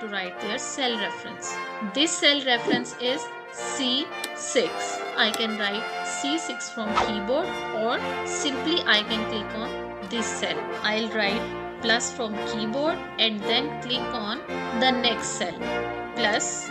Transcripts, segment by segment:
to write their cell reference. This cell reference is C6. I can write C6 from keyboard, or simply I can click on this cell. I'll write plus from keyboard and then click on the next cell. Plus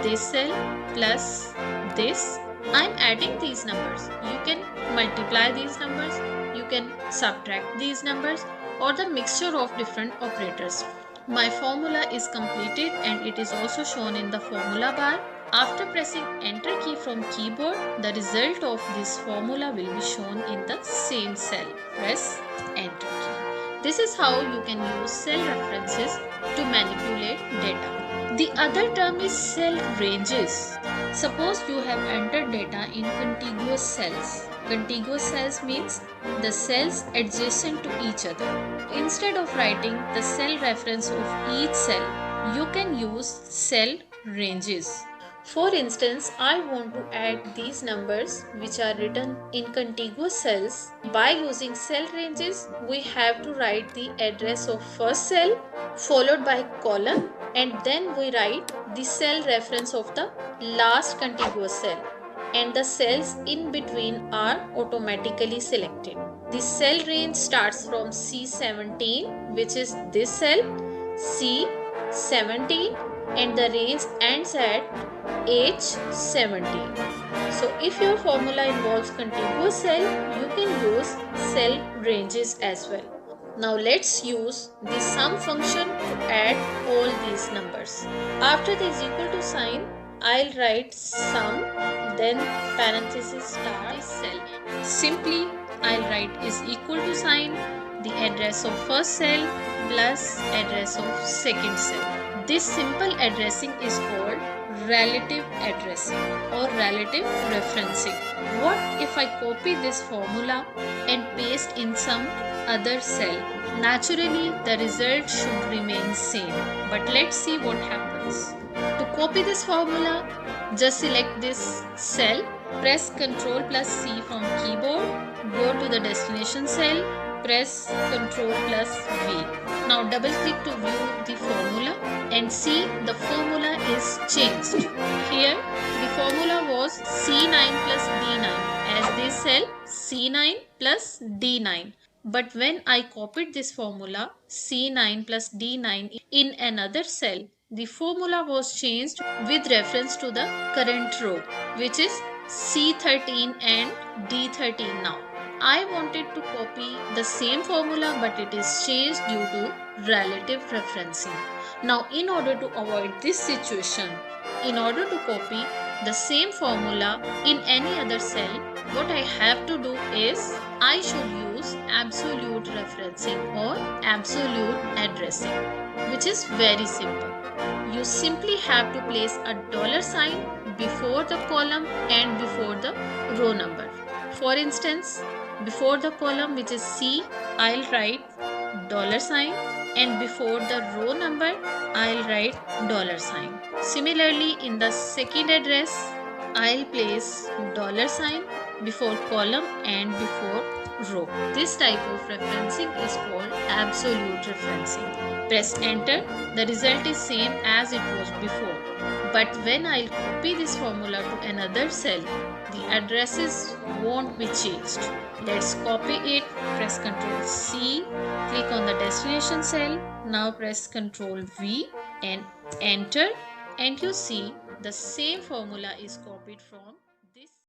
this cell plus this. I'm adding these numbers. You can multiply these numbers, you can subtract these numbers, or the mixture of different operators. My formula is completed and it is also shown in the formula bar. After pressing enter key from keyboard, the result of this formula will be shown in the same cell. Press enter key. This is how you can use cell references to manipulate data. The other term is cell ranges. Suppose you have entered data in contiguous cells. Contiguous cells means the cells adjacent to each other. Instead of writing the cell reference of each cell, you can use cell ranges. For instance, I want to add these numbers which are written in contiguous cells. By using cell ranges, we have to write the address of first cell followed by column, and then we write the cell reference of the last contiguous cell, and the cells in between are automatically selected. The cell range starts from C17, which is this cell, C17, and the range ends at H17. So if your formula involves contiguous cell, you can use cell ranges as well. Now let's use the sum function to add all these numbers. After the is equal to sign, I'll write sum, then parenthesis star this cell. Simply I'll write is equal to sign, the address of first cell plus address of second cell. This simple addressing is called relative addressing or relative referencing. What if I copy this formula and paste in some other cell? Naturally, the result should remain same. But let's see what happens. To copy this formula, just select this cell, press Ctrl plus C from keyboard, go to the destination cell, press Ctrl plus V. Now double click to view the formula and see the formula is changed. Here the formula was C9 plus D9 as this cell C9 plus D9. But when I copied this formula C9 plus D9 in another cell, the formula was changed with reference to the current row, which is C13 and D13 now. I wanted to copy the same formula, but it is changed due to relative referencing. Now, in order to avoid this situation, in order to copy the same formula in any other cell, what I have to do is I should use absolute referencing or absolute addressing, which is very simple. You simply have to place a dollar sign before the column and before the row number. For instance, before the column, which is C, I'll write dollar sign, and before the row number, I'll write dollar sign. Similarly, in the second address, I'll place dollar sign before column and before row. This type of referencing is called absolute referencing. Press enter, the result is same as it was before. But when I'll copy this formula to another cell, the addresses won't be changed. Let's copy it. Press Ctrl C, click on the destination cell. Now press Ctrl V and enter, and you see the same formula is copied from